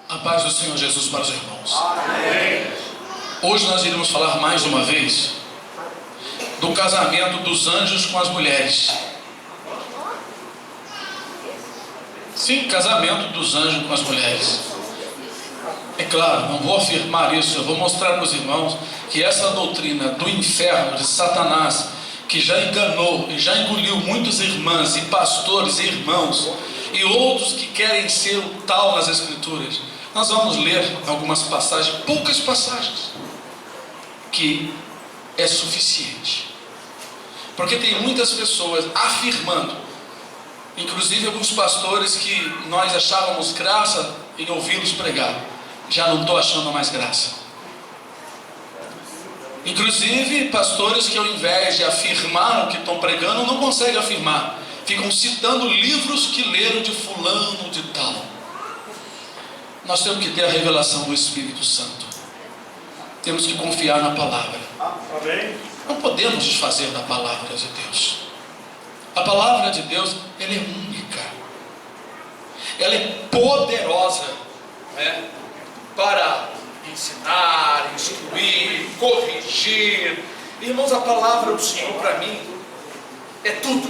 A paz do Senhor Jesus para os irmãos. Amém. Hoje nós iremos falar mais uma vez do casamento dos anjos com as mulheres. Sim, casamento dos anjos com as mulheres. É claro, não vou afirmar isso, eu vou mostrar para os irmãos que essa doutrina do inferno, de Satanás, que já enganou e já engoliu muitas irmãs e pastores e irmãos e outros que querem ser o tal nas Escrituras. Nós vamos ler algumas passagens, poucas passagens, que é suficiente. Porque tem muitas pessoas afirmando, inclusive alguns pastores que nós achávamos graça em ouvi-los pregar, já não estou achando mais graça. Inclusive pastores que ao invés de afirmar o que estão pregando, não conseguem afirmar, ficam citando livros que leram de fulano de tal. Nós temos que ter a revelação do Espírito Santo, temos que confiar na palavra. Amém. Não podemos desfazer da palavra de Deus. A palavra de Deus, ela é única, ela é poderosa, né? Para ensinar, instruir, corrigir. Irmãos, a palavra do Senhor para mim é tudo.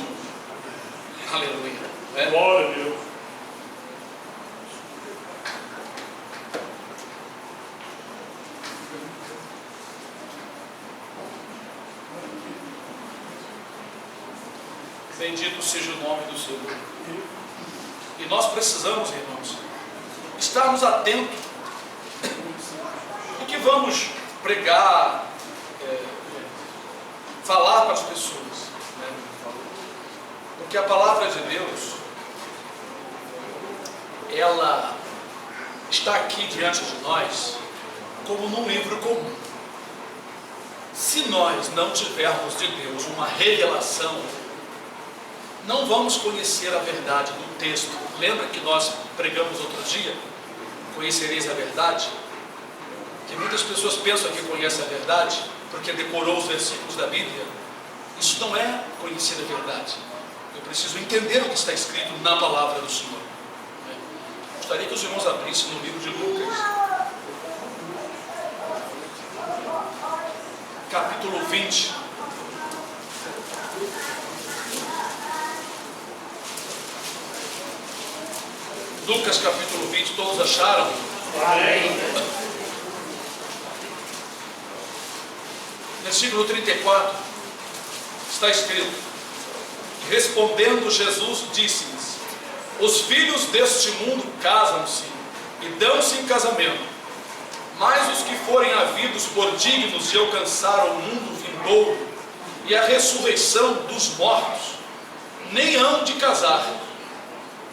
Aleluia, né? Glória a Deus. Bendito seja o nome do Senhor. E nós precisamos, irmãos, estarmos atentos no que vamos pregar, falar para as pessoas, né? Porque a palavra de Deus, ela está aqui diante de nós como num livro comum. Se nós não tivermos de Deus uma revelação, não vamos conhecer a verdade do texto. Lembra que nós pregamos outro dia? Conhecereis a verdade? Que muitas pessoas pensam que conhecem a verdade porque decorou os versículos da Bíblia. Isso não é conhecer a verdade. Eu preciso entender o que está escrito na palavra do Senhor. Gostaria que os irmãos abrissem no livro de Lucas, capítulo 20. Lucas capítulo 20, todos acharam? Amém. Versículo 34, está escrito: respondendo Jesus, disse-lhes: os filhos deste mundo casam-se e dão-se em casamento, mas os que forem havidos por dignos de alcançar o mundo vindouro e a ressurreição dos mortos, nem hão de casar,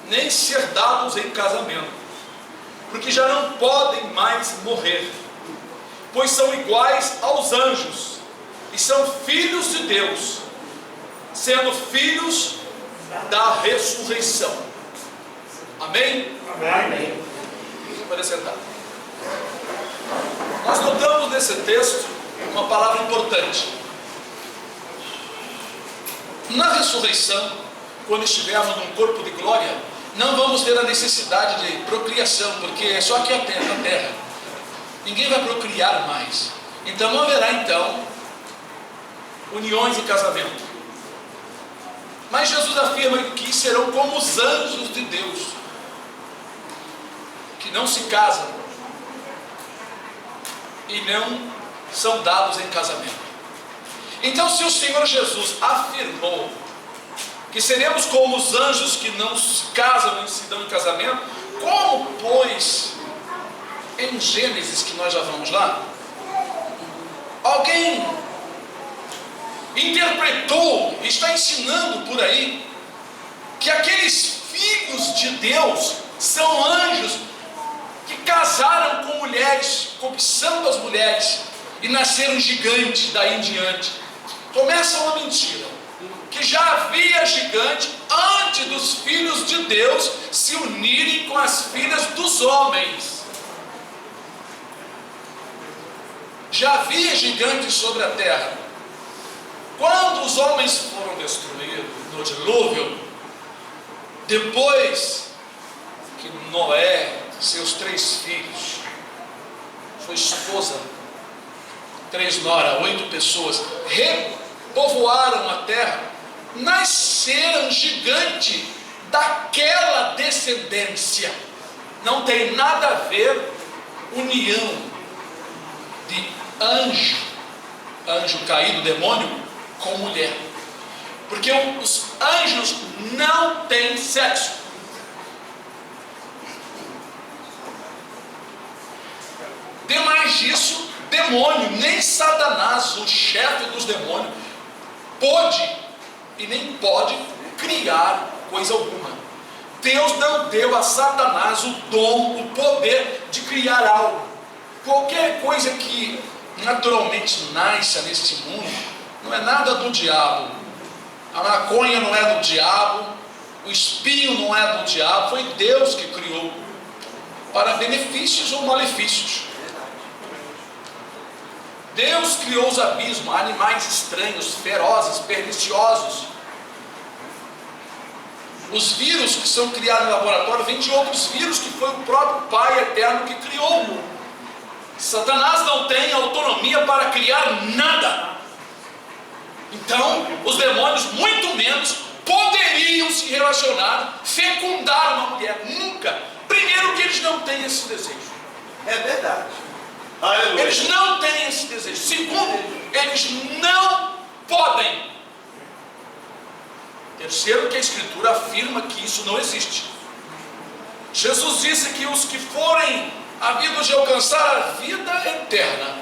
nem ser dados em casamento, porque já não podem mais morrer, pois são iguais aos anjos, e são filhos de Deus, sendo filhos da ressurreição. Amém? Amém. Pode sentar. Nós notamos nesse texto uma palavra importante. Na ressurreição, quando estivermos num corpo de glória, não vamos ter a necessidade de procriação, porque é só aqui a terra. Ninguém vai procriar mais. Então não haverá uniões e casamento. Mas Jesus afirma que serão como os anjos de Deus, que não se casam e não são dados em casamento. Então, se o Senhor Jesus afirmou que seremos como os anjos que não se casam nem se dão em casamento, como, pois, em Gênesis, que nós já vamos lá, alguém interpretou, está ensinando por aí, que aqueles filhos de Deus são anjos que casaram com mulheres, cobiçando as mulheres, e nasceram gigantes daí em diante. Começa uma mentira, que já havia gigante antes dos filhos de Deus se unirem com as filhas dos homens. Já havia gigantes sobre a terra. Quando os homens foram destruídos no dilúvio, depois que Noé seus 3 filhos, sua esposa, 3 noras, 8 pessoas, repovoaram a terra, nasceram gigante daquela descendência. Não tem nada a ver união de anjo caído, demônio, com mulher, porque os anjos não têm sexo. Demais disso, demônio, nem Satanás, o chefe dos demônios, pôde e nem pode criar coisa alguma. Deus não deu a Satanás o dom, o poder de criar algo. Qualquer coisa que naturalmente nasça neste mundo não é nada do diabo. A maconha não é do diabo, o espinho não é do diabo, foi Deus que criou para benefícios ou malefícios. Deus criou os abismos, animais estranhos, ferozes, perniciosos. Os vírus que são criados no laboratório vêm de outros vírus que foi o próprio Pai Eterno que criou. Satanás não tem autonomia para criar nada. Então, os demônios muito menos poderiam se relacionar, fecundar uma mulher. Nunca. Primeiro que eles não têm esse desejo. É verdade. Aleluia. Eles não têm esse desejo. Segundo, eles não podem. Terceiro, que a Escritura afirma que isso não existe. Jesus disse que os que forem havidos de alcançar a vida eterna,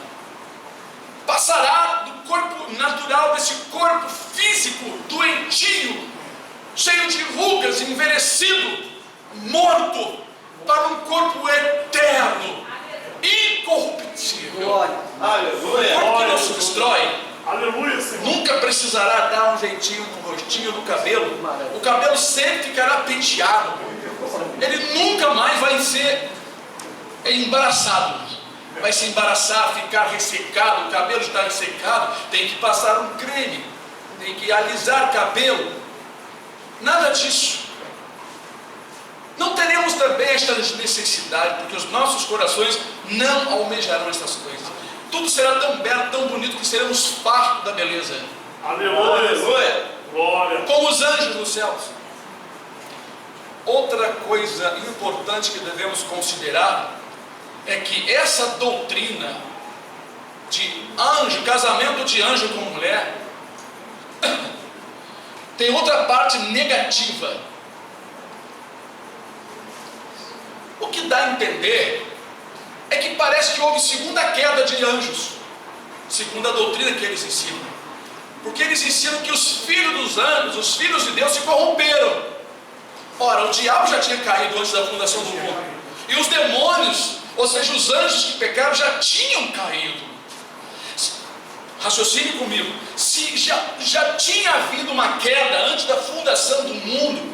passará do corpo natural, desse corpo físico, doentio, cheio de rugas, envelhecido, morto, para um corpo eterno, incorruptível. Glória. Um Aleluia. corpo que não se destrói. Aleluia, Senhor. Nunca precisará dar um jeitinho no rostinho, no cabelo. O cabelo sempre ficará penteado. Ele nunca mais vai ser embaraçado. Vai se embaraçar, ficar ressecado. O cabelo está ressecado, tem que passar um creme, tem que alisar o cabelo. Nada disso. Não teremos também esta necessidade, porque os nossos corações não almejarão estas coisas. Tudo será tão belo, tão bonito, que seremos fartos da beleza. Aleluia. Aleluia. Glória. Como os anjos dos céus. Outra coisa importante que devemos considerar é que essa doutrina de anjo, casamento de anjo com mulher, tem outra parte negativa. O que dá a entender é que parece que houve segunda queda de anjos, segundo a doutrina que eles ensinam. Porque eles ensinam que os filhos dos anjos, os filhos de Deus, se corromperam. Ora, o diabo já tinha caído antes da fundação do mundo. E os demônios, ou seja, os anjos que pecaram, já tinham caído. Raciocine comigo. Se já tinha havido uma queda antes da fundação do mundo,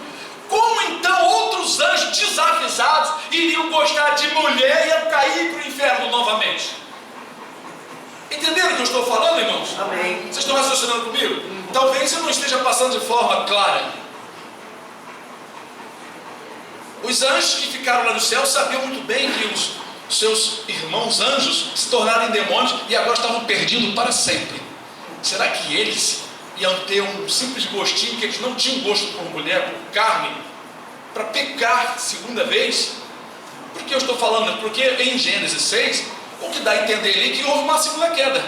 como então outros anjos desavisados iriam gostar de mulher e iam cair para o inferno novamente? Entenderam o que eu estou falando, irmãos? Amém. Vocês estão raciocinando comigo? Talvez eu não esteja passando de forma clara. Os anjos que ficaram lá no céu sabiam muito bem que os seus irmãos anjos se tornaram demônios e agora estavam perdidos para sempre. Será que eles iam ter um simples gostinho, que eles não tinham gosto por mulher, por carne, para pecar segunda vez? Por que eu estou falando? Porque em Gênesis 6, o que dá a entender ali é que houve uma segunda queda.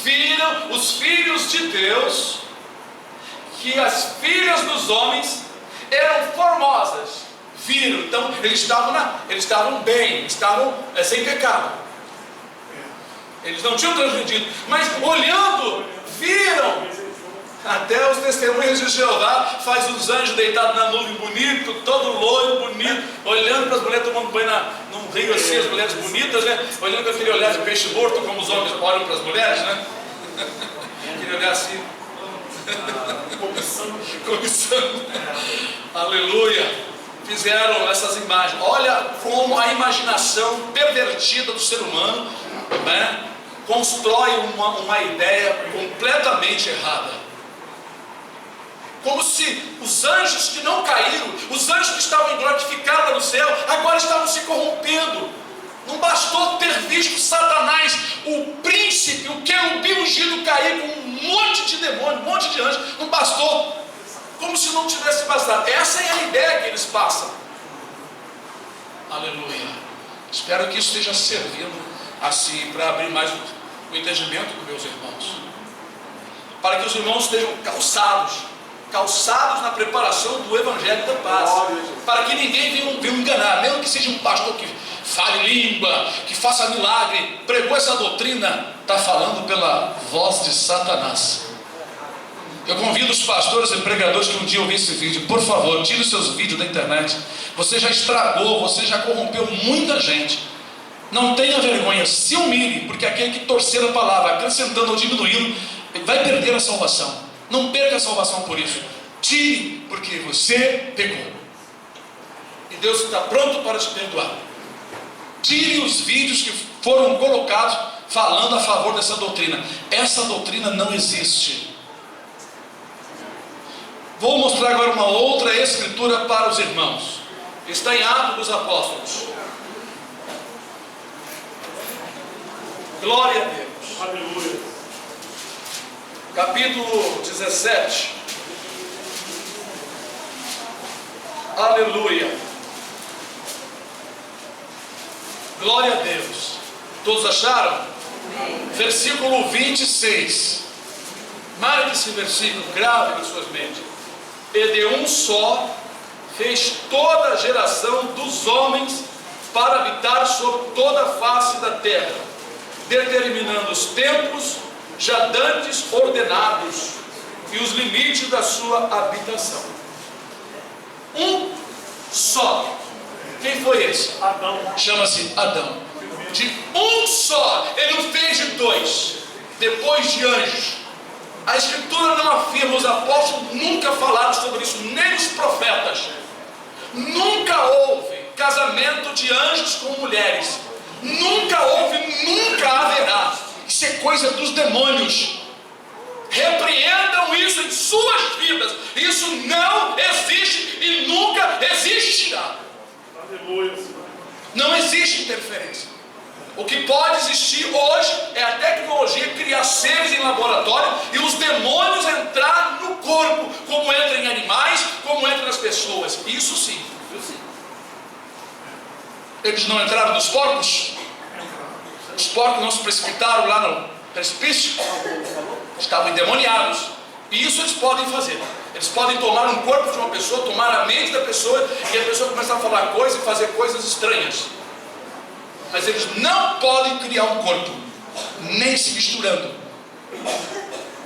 Viram os filhos de Deus que as filhas dos homens eram formosas. Viram, então eles estavam bem, estavam sem pecado. Eles não tinham transgredido, mas olhando, viram. Até os testemunhos de Jeová faz os anjos deitados na nuvem, bonito, todo loiro, bonito, olhando para as mulheres tomando banho num rio assim, as mulheres bonitas, né? Olhando com aquele olhar de peixe morto, como os homens olham para as mulheres, né? Aquele olhar assim. Cobiçando. Aleluia. Fizeram essas imagens. Olha como a imaginação pervertida do ser humano, né, constrói uma ideia completamente errada. Como se os anjos que não caíram, os anjos que estavam em glória, que ficaram no céu, agora estavam se corrompendo. Não bastou ter visto Satanás, o príncipe, o querubim ungido, cair com um monte de demônios, um monte de anjos. Não bastou. Como se não tivesse bastado. Essa é a ideia que eles passam. Aleluia. Espero que isso esteja servindo assim para abrir mais o entendimento dos meus irmãos. Para que os irmãos estejam calçados na preparação do Evangelho da Paz. Para que ninguém venha enganar, mesmo que seja um pastor que fale língua, que faça milagre, pregou essa doutrina, está falando pela voz de Satanás. Eu convido os pastores e pregadores que um dia ouvem esse vídeo, por favor, tire os seus vídeos da internet. Você já estragou, você já corrompeu muita gente. Não tenha vergonha, se humilhe, porque aquele que torcer a palavra, acrescentando ou diminuindo, vai perder a salvação. Não perca a salvação por isso. Tire, porque você pecou. E Deus está pronto para te perdoar. Tire os vídeos que foram colocados falando a favor dessa doutrina. Essa doutrina não existe. Vou mostrar agora uma outra escritura para os irmãos. Está em Atos dos Apóstolos. Glória a Deus. Aleluia. Capítulo 17. Aleluia. Glória a Deus. Todos acharam? Versículo 26. Marque esse versículo, grave nas suas mentes. E de um só fez toda a geração dos homens para habitar sobre toda a face da terra, determinando os tempos já dantes ordenados e os limites da sua habitação. Um só. Quem foi esse? Adão. Chama-se Adão. De um só. Ele não fez de dois. Depois de anjos. A Escritura não afirma, os apóstolos nunca falaram sobre isso, nem os profetas. Nunca houve casamento de anjos com mulheres. Nunca houve, nunca haverá. Isso é coisa dos demônios. Repreendam isso em suas vidas. Isso não existe e nunca existirá. Aleluia. Não existe interferência. O que pode existir hoje é a tecnologia criar seres em laboratório e os demônios entrar no corpo, como entra em animais, como entra nas pessoas. Isso sim. Eles não entraram nos porcos? Os porcos não se precipitaram lá no precipício? Estavam endemoniados. E isso eles podem fazer. Eles podem tomar um corpo de uma pessoa, tomar a mente da pessoa, e a pessoa começar a falar coisas e fazer coisas estranhas. Mas eles não podem criar um corpo, nem se misturando.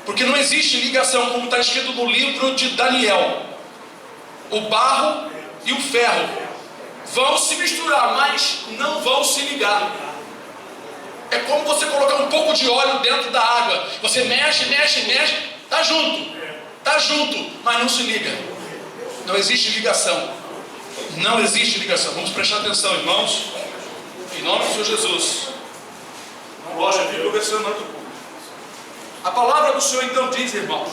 Porque não existe ligação, como está escrito no livro de Daniel. O barro e o ferro vão se misturar, mas não vão se ligar. É como você colocar um pouco de óleo dentro da água. Você mexe, está junto, mas não se liga. Não existe ligação. Não existe ligação. Vamos prestar atenção, irmãos. Em nome do Senhor Jesus. Glória a Deus. Conversando. A palavra do Senhor então diz, irmãos,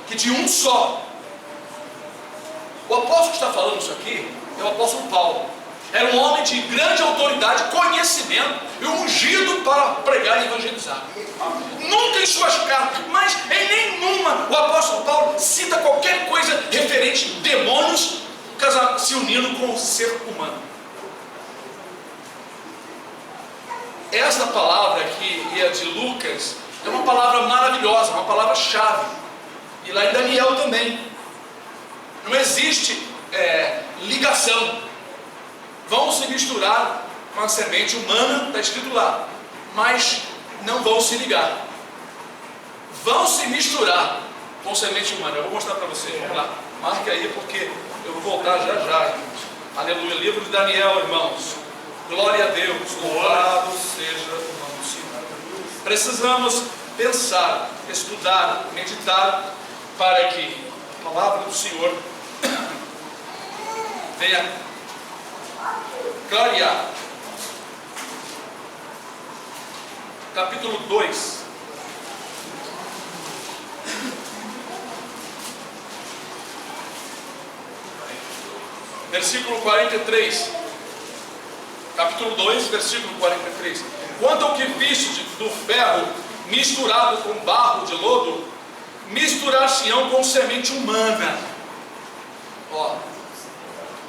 que de um só. O apóstolo que está falando isso aqui é o apóstolo Paulo. Era um homem de grande autoridade, conhecimento e ungido para pregar e evangelizar. Nunca em suas cartas, mas em nenhuma, o apóstolo Paulo cita qualquer coisa referente a demônios se unindo com o ser humano. Essa palavra aqui, e a de Lucas, é uma palavra maravilhosa, uma palavra-chave. E lá em Daniel também. Não existe ligação. Vão se misturar com a semente humana, está escrito lá, mas não vão se ligar. Vão se misturar com semente humana. Eu vou mostrar para você. Vamos lá. Marque aí, porque eu vou voltar já, irmãos. Aleluia. Livro de Daniel, irmãos. Glória a Deus, louvado seja o nome do Senhor. Precisamos pensar, estudar, meditar, para que a palavra do Senhor venha clarear. Capítulo 2. versículo 43. Capítulo 2, versículo 43. Quanto ao que viste do ferro misturado com barro de lodo, misturar-se-ão com semente humana. Ó.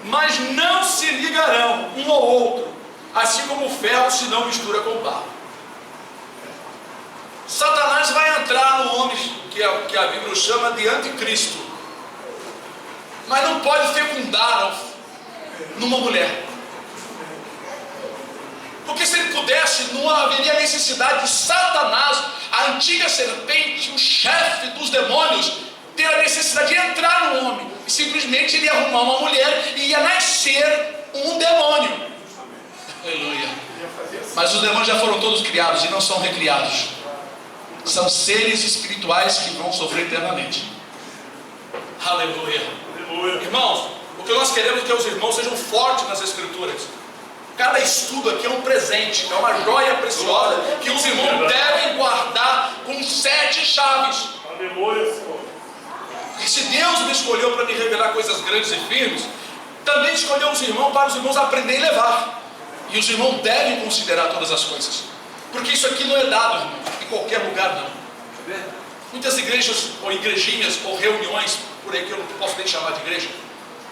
Mas não se ligarão um ao outro, assim como o ferro se não mistura com o barro. Satanás vai entrar no homem que a Bíblia chama de anticristo, mas não pode fecundar numa mulher, porque se ele pudesse, não haveria necessidade de Satanás, a antiga serpente, o chefe dos demônios, ter a necessidade de entrar no homem, e simplesmente ele ia arrumar uma mulher e ia nascer um demônio. Aleluia. Mas os demônios já foram todos criados e não são recriados. São seres espirituais que vão sofrer eternamente. Aleluia. Aleluia. Irmãos, o que nós queremos é que os irmãos sejam fortes nas Escrituras. Cada estudo aqui é um presente, é uma joia preciosa que os irmãos devem guardar com 7 chaves. Aleluia, Senhor. E se Deus me escolheu para me revelar coisas grandes e firmes, também escolheu os irmãos para os irmãos aprenderem e levar. E os irmãos devem considerar todas as coisas, porque isso aqui não é dado, irmão, em qualquer lugar não. Muitas igrejas ou igrejinhas ou reuniões por aí, que eu não posso nem chamar de igreja,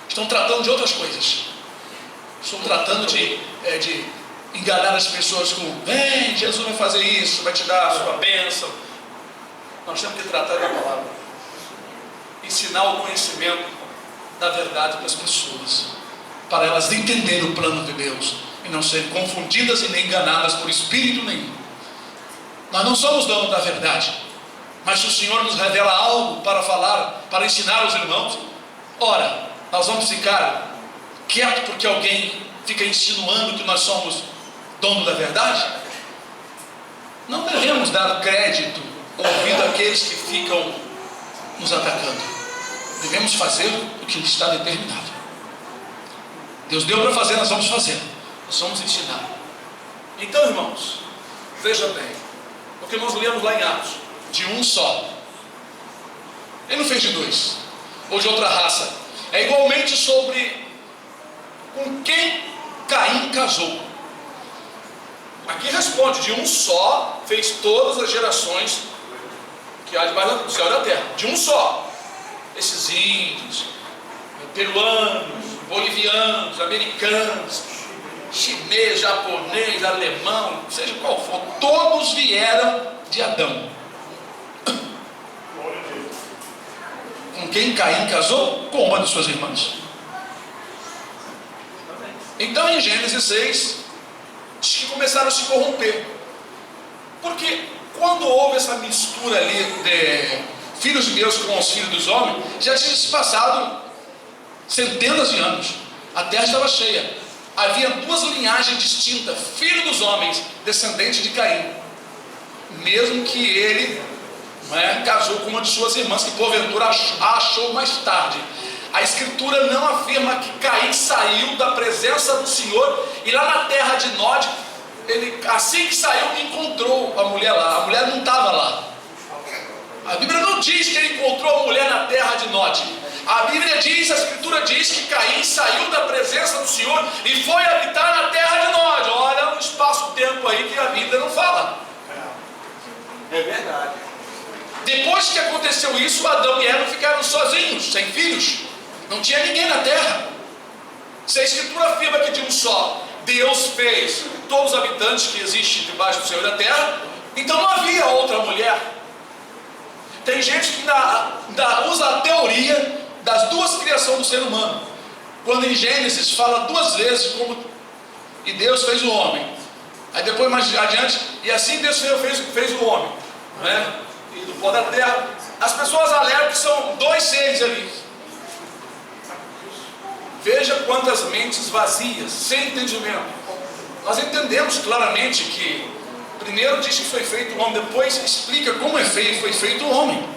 estão tratando de outras coisas. Estão tratando de enganar as pessoas com: vem, Jesus vai fazer isso, vai te dar a sua bênção. Nós temos que tratar da palavra, ensinar o conhecimento da verdade para as pessoas, para elas entenderem o plano de Deus e não serem confundidas e nem enganadas por espírito nenhum. Nós não somos donos da verdade, mas se o Senhor nos revela algo para falar, para ensinar os irmãos, ora, nós vamos ficar quieto porque alguém fica insinuando que nós somos dono da verdade? Não devemos dar crédito, ouvido àqueles que ficam nos atacando. Devemos fazer o que está determinado. Deus deu para fazer, nós vamos fazer. Nós vamos ensinar. Então, irmãos, veja bem, o que nós lemos lá em Atos, de um só. Ele não fez de 2, ou de outra raça. É igualmente sobre com quem Caim casou. Aqui responde: de um só fez todas as gerações que há debaixo do céu e da terra. De um só. Esses índios, peruanos, bolivianos, americanos, chinês, japonês, alemão, seja qual for, todos vieram de Adão. Com quem Caim casou? Com uma de suas irmãs. Então em Gênesis 6 diz que começaram a se corromper, porque quando houve essa mistura ali de filhos de Deus com os filhos dos homens, já tinha se passado centenas de anos, a terra estava cheia, havia 2 linhagens distintas, filho dos homens, descendente de Caim, mesmo que ele casou com uma de suas irmãs, que porventura achou mais tarde. A Escritura não afirma que Caim saiu da presença do Senhor e lá na terra de Nod, ele, assim que saiu, encontrou a mulher lá. A mulher não estava lá. A Bíblia não diz que ele encontrou a mulher na terra de Nod. A Bíblia diz, a Escritura diz que Caim saiu da presença do Senhor e foi habitar na terra de Nod. Olha um espaço-tempo aí que a Bíblia não fala. É verdade. Depois que aconteceu isso, Adão e Eva ficaram sozinhos, sem filhos. Não tinha ninguém na terra. Se a Escritura afirma que de um só Deus fez todos os habitantes que existem debaixo do céu e da terra, então não havia outra mulher. Tem gente que ainda usa a teoria das 2 criações do ser humano, quando em Gênesis fala 2 vezes como e Deus fez o homem. Aí depois mais adiante, e assim Deus fez o homem, né? E do pó da terra. As pessoas alegam que são 2 seres ali. Veja quantas mentes vazias, sem entendimento. Nós entendemos claramente que primeiro diz que foi feito o homem, depois explica como foi feito o homem.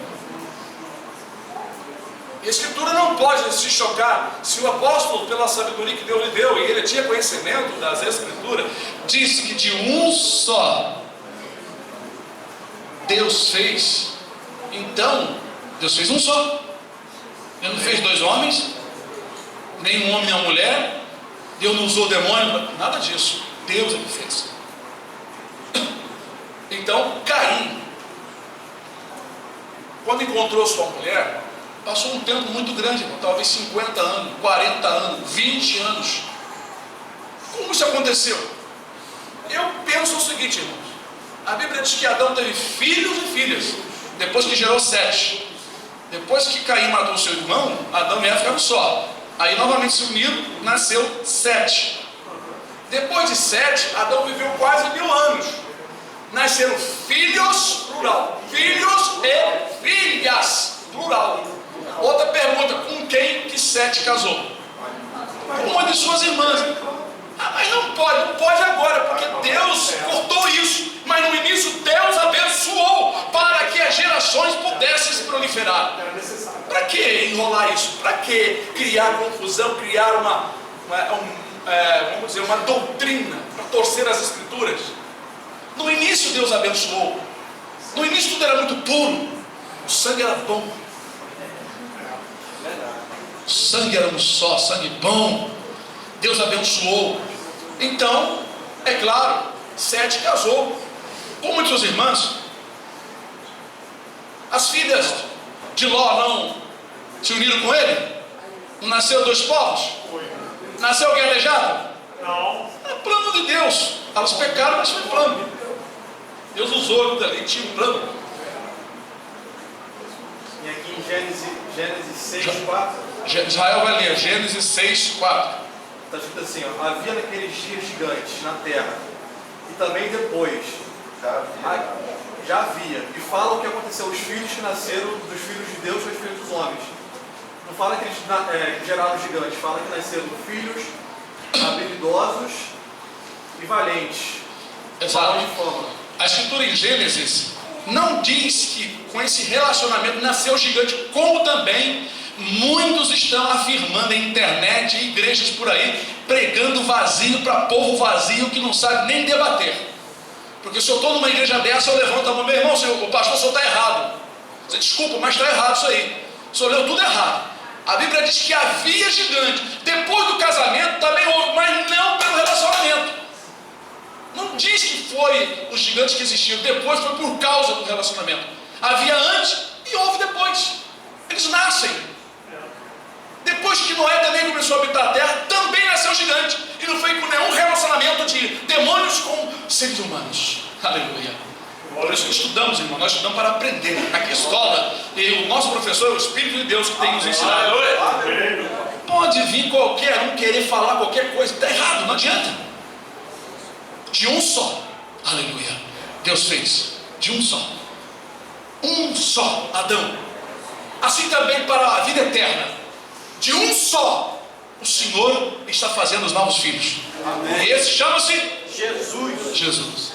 E a Escritura não pode se chocar. Se o apóstolo, pela sabedoria que Deus lhe deu, e ele tinha conhecimento das Escrituras, disse que de um só Deus fez, então Deus fez um só. Ele não fez 2 homens? nem um homem nem uma mulher, Deus não usou o demônio, nada disso, Deus é que fez. Então Caim, quando encontrou sua mulher, passou um tempo muito grande, talvez 50 anos, 40 anos, 20 anos. Como isso aconteceu? Eu penso o seguinte, irmãos, a Bíblia diz que Adão teve filhos e filhas, depois que gerou 7. Depois que Caim matou seu irmão, Adão e Eva ficaram só. Aí novamente se uniram, nasceu 7. Depois de 7, Adão viveu quase 1000 anos. Nasceram filhos, plural, filhos e filhas, plural. Outra pergunta, com quem que 7 casou? Com uma de suas irmãs. Mas não pode agora, porque Deus cortou isso. Mas no início Deus abençoou para que as gerações pudessem se proliferar. Para que enrolar isso? Para que criar confusão, criar uma doutrina para torcer as escrituras? No início Deus abençoou. No início tudo era muito puro. O sangue era bom. O sangue era um só, sangue bom. Deus abençoou. Então, é claro, 7 casou com uma de suas irmãs. As filhas de Ló não se uniram com ele? Não nasceu 2 povos? Nasceu alguém aleijado? Não. É plano de Deus. Elas pecaram, mas foi plano. Deus usou aquilo dali, tinha um plano. E aqui em Gênesis 6, 4. Israel vai ler Gênesis 6, 4. Está escrito assim, ó, havia naqueles dias gigantes na terra, e também depois, já havia, e fala o que aconteceu, os filhos que nasceram dos filhos de Deus e dos filhos dos homens. Não fala que eles geraram gigantes, fala que nasceram filhos habilidosos e valentes. Exato. De fama. A escritura em Gênesis não diz que com esse relacionamento nasceu gigante, como também muitos estão afirmando em internet e igrejas por aí, pregando vazio para povo vazio que não sabe nem debater. Porque se eu estou numa igreja dessa, eu levanto a mão, meu irmão, o pastor, o senhor está errado. Você desculpa, mas está errado isso aí. O senhor leu tudo errado. A Bíblia diz que havia gigante. Depois do casamento também houve, mas não pelo relacionamento. Não diz que foi os gigantes que existiram, depois foi por causa do relacionamento. Havia antes e houve depois. Eles nascem. Depois que Noé também começou a habitar a terra, também nasceu gigante. E não foi com nenhum relacionamento de demônios com seres humanos. Aleluia. Por isso que estudamos, irmão. Nós estudamos para aprender. Aqui escola, e o nosso professor é o Espírito de Deus que tem nos ensinado. Pode vir qualquer um querer falar qualquer coisa. Está errado, não adianta. De um só. Aleluia. Deus fez. De um só. Um só Adão. Assim também para a vida eterna. De um só, o Senhor está fazendo os novos filhos. Amém. E esse chama-se Jesus.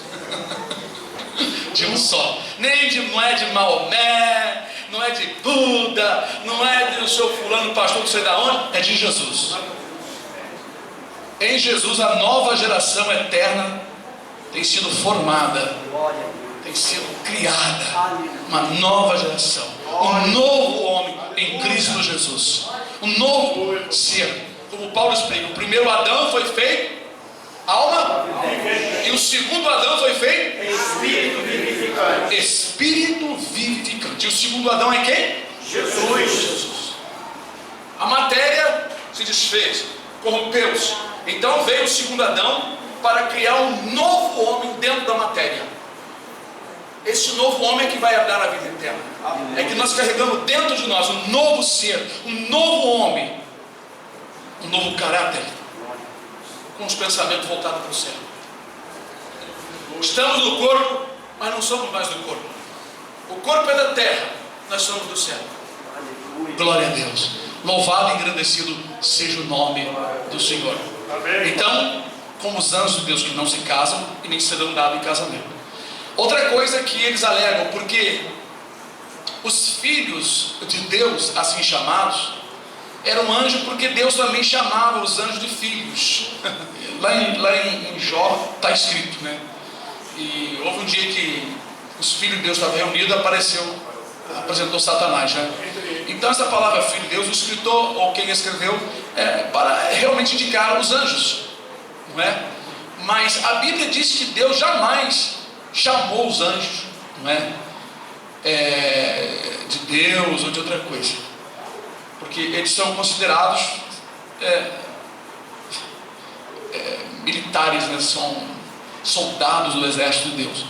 De um só. Não é de Maomé, não é de Buda, não é do seu fulano pastor não sei da onde, é de Jesus. Em Jesus a nova geração eterna tem sido formada, tem sido criada, uma nova geração, um novo homem em Cristo Jesus. Um novo ser, como Paulo explica, o primeiro Adão foi feito alma, e o segundo Adão foi feito Espírito vivificante. Espírito vivificante. E o segundo Adão é quem? Jesus. A matéria se desfez, corrompeu-se. Então veio o segundo Adão para criar um novo homem dentro da matéria. Esse novo homem é que vai dar a vida eterna. É que nós carregamos dentro de nós um novo ser, um novo homem, um novo caráter, com os pensamentos voltados para o céu. Estamos no corpo, mas não somos mais do corpo. O corpo é da terra, nós somos do céu. Glória a Deus. Louvado e engrandecido seja o nome do Senhor. Então, como os anjos de Deus que não se casam e nem serão dados em casamento. Outra coisa que eles alegam, porque os filhos de Deus, assim chamados, eram anjos porque Deus também chamava os anjos de filhos. Lá em Jó está escrito, né? E houve um dia que os filhos de Deus estavam reunidos, apareceu apresentou Satanás, né? Então essa palavra filho de Deus, o escritor ou quem escreveu para realmente indicar os anjos, não é? Mas a Bíblia diz que Deus jamais chamou os anjos, não é? De Deus ou de outra coisa, porque eles são considerados militares, né? São soldados do exército de Deus.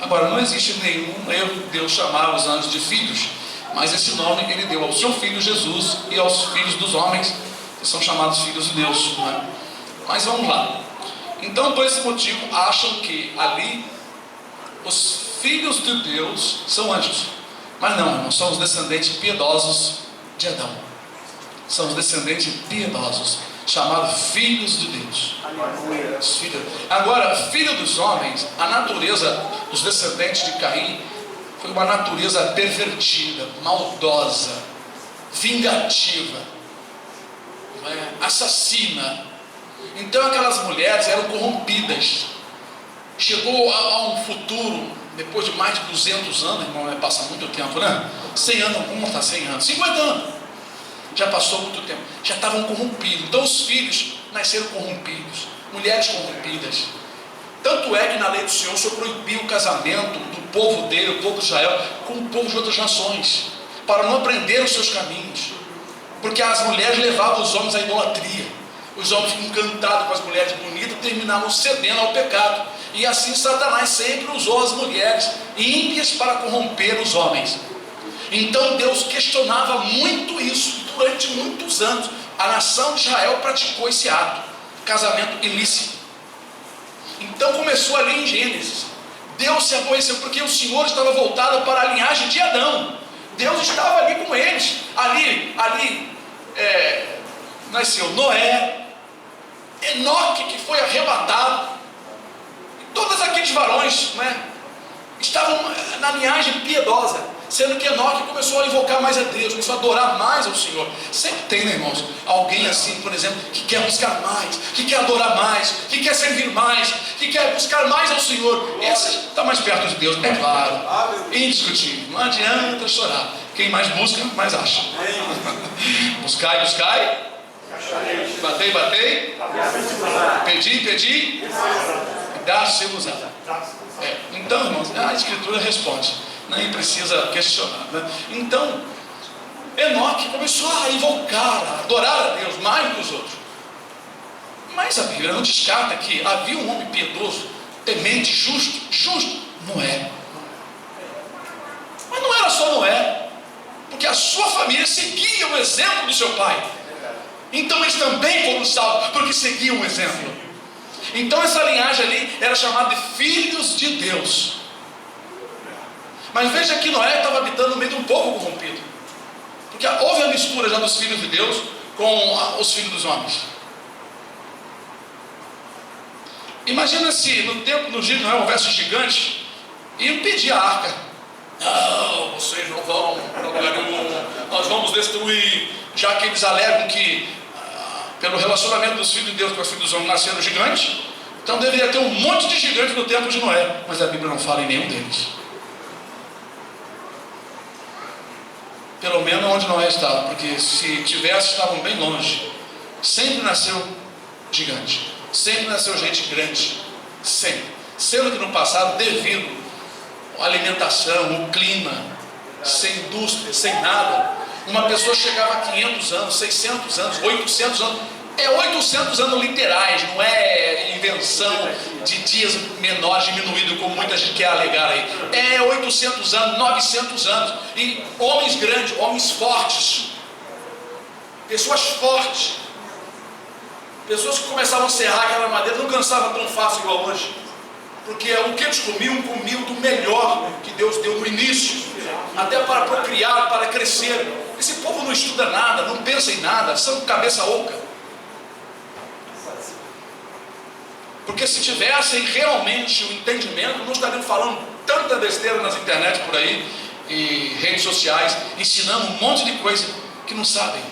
Agora, não existe nenhum erro de Deus chamar os anjos de filhos, mas esse nome ele deu ao seu filho Jesus e aos filhos dos homens, que são chamados filhos de Deus, não é? Mas vamos lá. Então, por esse motivo, acham que ali os filhos de Deus são anjos. Mas não, irmão, são os descendentes piedosos de Adão. São os descendentes piedosos, chamados filhos de Deus. Agora, filho dos homens, a natureza dos descendentes de Caim foi uma natureza pervertida, maldosa, vingativa, assassina. Então aquelas mulheres eram corrompidas. Chegou a um futuro, depois de mais de 200 anos, irmão, passa muito tempo, né? 100 anos, como está 100 anos? 50 anos. Já passou muito tempo. Já estavam corrompidos. Então os filhos nasceram corrompidos. Mulheres corrompidas. Tanto é que na lei do Senhor proibiu o casamento do povo dele, o povo de Israel, com o povo de outras nações, para não aprender os seus caminhos. Porque as mulheres levavam os homens à idolatria. Os homens encantados com as mulheres bonitas terminavam cedendo ao pecado. E assim Satanás sempre usou as mulheres ímpias para corromper os homens. Então Deus questionava muito isso. Durante muitos anos a nação de Israel praticou esse ato, casamento ilícito. Então começou ali em Gênesis. Deus se aborreceu porque o Senhor estava voltado para a linhagem de Adão. Deus estava ali com eles. Ali nasceu Noé, Enoque, que foi arrebatado. E todos aqueles varões, né, estavam na linhagem piedosa. Sendo que Enoque começou a invocar mais a Deus, começou a adorar mais ao Senhor. Sempre tem, né, irmãos, alguém assim, por exemplo, que quer buscar mais, que quer adorar mais, que quer servir mais, que quer buscar mais ao Senhor. Esse está mais perto de Deus, é claro, indiscutível. Não adianta chorar. Quem mais busca, mais acha. Buscai, buscai. Batei, batei. Pedi, pedi. E dá-se-vos-á. Então, irmãos, a Escritura responde. Nem precisa questionar, né? Então Enoque começou a invocar, a adorar a Deus mais que os outros. Mas a Bíblia não descarta que havia um homem piedoso, temente, justo, Noé. Mas não era só Noé, porque a sua família seguia o exemplo do seu pai. Então eles também foram salvos, porque seguiam o exemplo. Então essa linhagem ali era chamada de filhos de Deus. Mas veja que Noé estava habitando no meio de um povo corrompido, porque houve a mistura já dos filhos de Deus com os filhos dos homens. Imagina se no tempo do dia de Noé houvesse gigantes e impedir a arca. Não, vocês não vão, nós vamos destruir, já que eles alegam que pelo relacionamento dos filhos de Deus com os filhos dos homens nasceram gigantes, então deveria ter um monte de gigantes no tempo de Noé, mas a Bíblia não fala em nenhum deles. Pelo menos onde Noé estava, porque se tivesse, estavam bem longe. Sempre nasceu gigante, sempre nasceu gente grande, sempre. Sendo que no passado, devido à alimentação, o clima, sem indústria, sem nada, uma pessoa chegava a 500 anos, 600 anos, 800 anos. É 800 anos literais, não é invenção de dias menores, diminuído, como muita gente quer alegar aí. É 800 anos, 900 anos. E homens grandes, homens fortes. Pessoas fortes. Pessoas que começavam a serrar aquela madeira, não cansavam tão fácil igual hoje. Porque o que eles comiam do melhor que Deus deu no início. Até para procriar, para crescer. Esse povo não estuda nada, não pensa em nada, são cabeça oca. Porque se tivessem realmente o entendimento, não estariam falando tanta besteira nas internet por aí, e redes sociais, ensinando um monte de coisa que não sabem.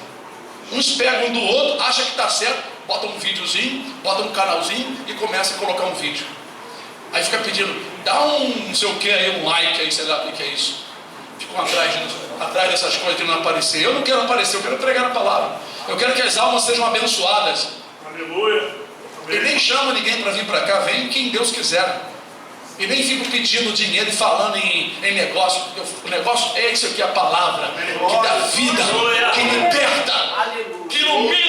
Uns pegam um do outro, acham que está certo, botam um videozinho, botam um canalzinho e começam a colocar um vídeo. Aí fica pedindo, dá um não sei o que aí, um like aí, sei lá o que é isso. Fica ficam atrás dessas coisas de não aparecer. Eu não quero aparecer, eu quero pregar a palavra. Eu quero que as almas sejam abençoadas. Aleluia. E nem chamo ninguém para vir para cá, vem quem Deus quiser. E nem fico pedindo dinheiro e falando em negócio. O negócio é isso aqui, a palavra que dá vida, que liberta, que ilumina.